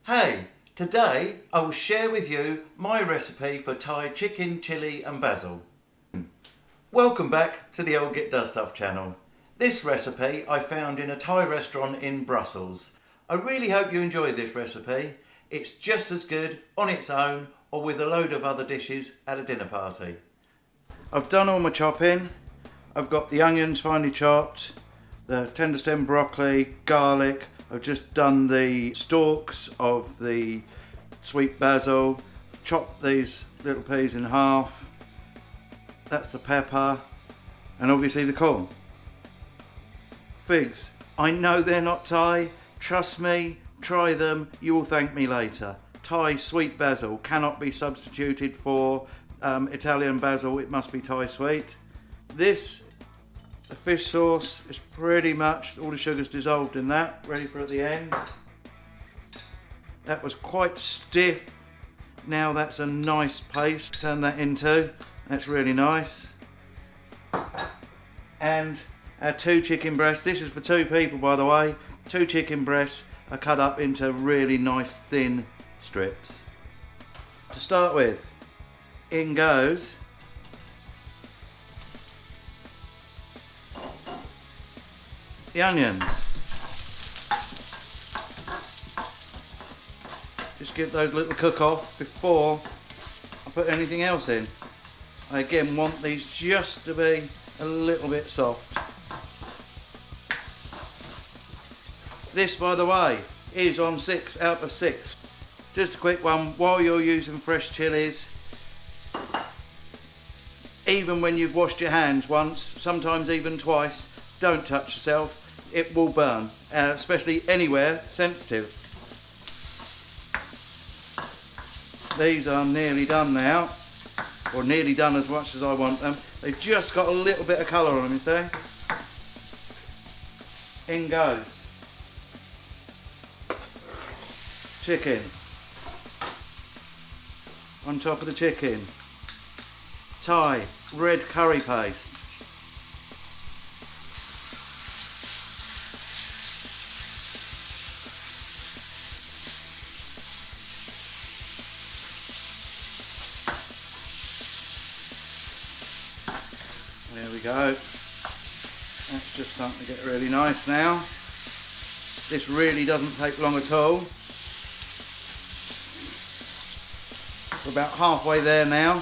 Hey, today I will share with you my recipe for Thai chicken, chilli and basil. Welcome back to the Old Get Done Stuff channel. This recipe I found in a Thai restaurant in Brussels. I really hope you enjoy this recipe. It's just as good on its own or with a load of other dishes at a dinner party. I've done all my chopping. I've got the onions finely chopped, the tender stem broccoli, garlic. I've just done the stalks of the sweet basil, chopped these little peas in half. That's the pepper, and obviously the corn. Figs. I know they're not Thai. Trust me, try them. You will thank me later. Thai sweet basil cannot be substituted for Italian basil. It must be Thai sweet. The fish sauce is pretty much all the sugar's dissolved in that, ready for at the end. That was quite stiff. Now that's a nice paste to turn that into. That's really nice. And our 2 chicken breasts. This is for 2 people, by the way. 2 chicken breasts are cut up into really nice thin strips. To start with, in goes the onions. Just give those a little cook off before I put anything else in. I again want these just to be a little bit soft. This, by the way, is on 6 out of 6. Just a quick one, while you're using fresh chilies, even when you've washed your hands once, sometimes even twice, don't touch yourself, it will burn, especially anywhere sensitive. These are nearly done now, or nearly done as much as I want them. They've just got a little bit of colour on them, you see. In goes chicken. On top of the chicken, Thai red curry paste. There we go. That's just starting to get really nice now. This really doesn't take long at all. We're about halfway there now.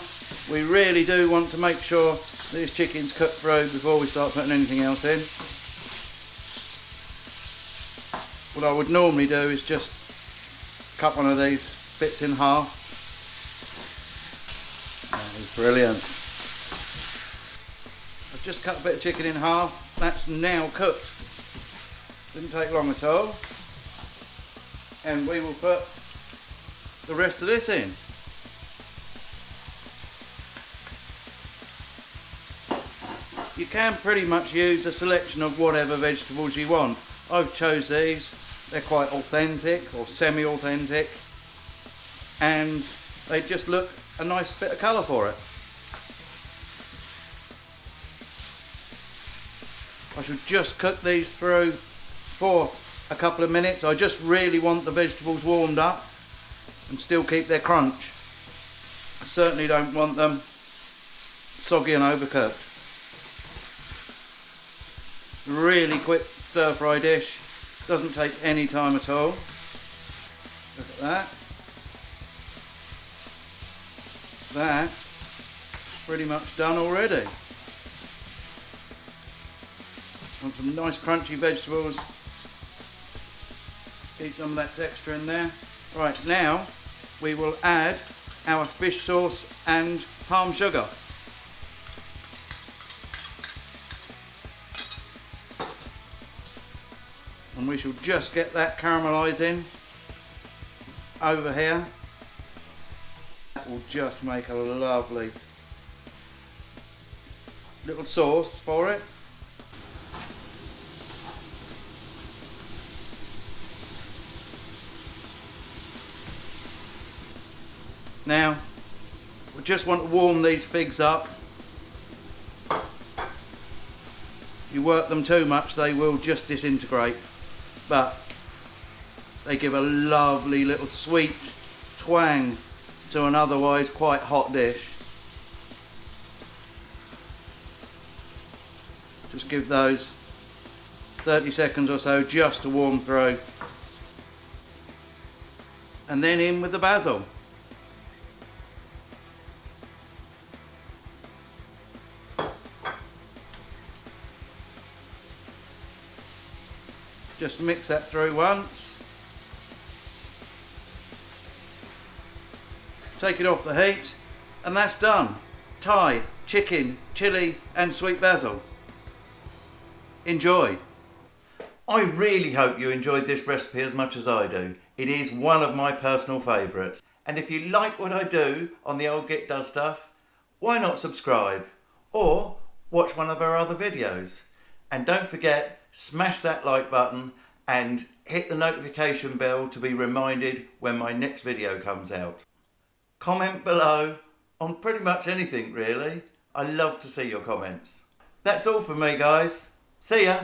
We really do want to make sure that this chicken's cooked through before we start putting anything else in. What I would normally do is just cut one of these bits in half. That is brilliant. I've just cut a bit of chicken in half. That's now cooked. Didn't take long at all. And we will put the rest of this in. You can pretty much use a selection of whatever vegetables you want. I've chose these. They're quite authentic or semi-authentic, and they just look a nice bit of colour for it. I should just cook these through for a couple of minutes. I just really want the vegetables warmed up and still keep their crunch. I certainly don't want them soggy and overcooked. Really quick stir fry dish, doesn't take any time at all. Look at that. That's pretty much done already. Want some nice crunchy vegetables. Keep some of that texture in there. Right, now we will add our fish sauce and palm sugar. And we shall just get that caramelising over here. That will just make a lovely little sauce for it. Now, we just want to warm these figs up. If you work them too much, they will just disintegrate. But They give a lovely little sweet twang to an otherwise quite hot dish. Just give those 30 seconds or so just to warm through. And then in with the basil. Just mix that through once. Take it off the heat, and that's done. Thai, chicken, chilli and sweet basil. Enjoy. I really hope you enjoyed this recipe as much as I do. It is one of my personal favourites. And if you like what I do on the Old Git Does Stuff, why not subscribe? Or watch one of our other videos. And don't forget, smash that like button and hit the notification bell to be reminded when my next video comes out. Comment below on pretty much anything really. I love to see your comments. That's all from me guys. See ya!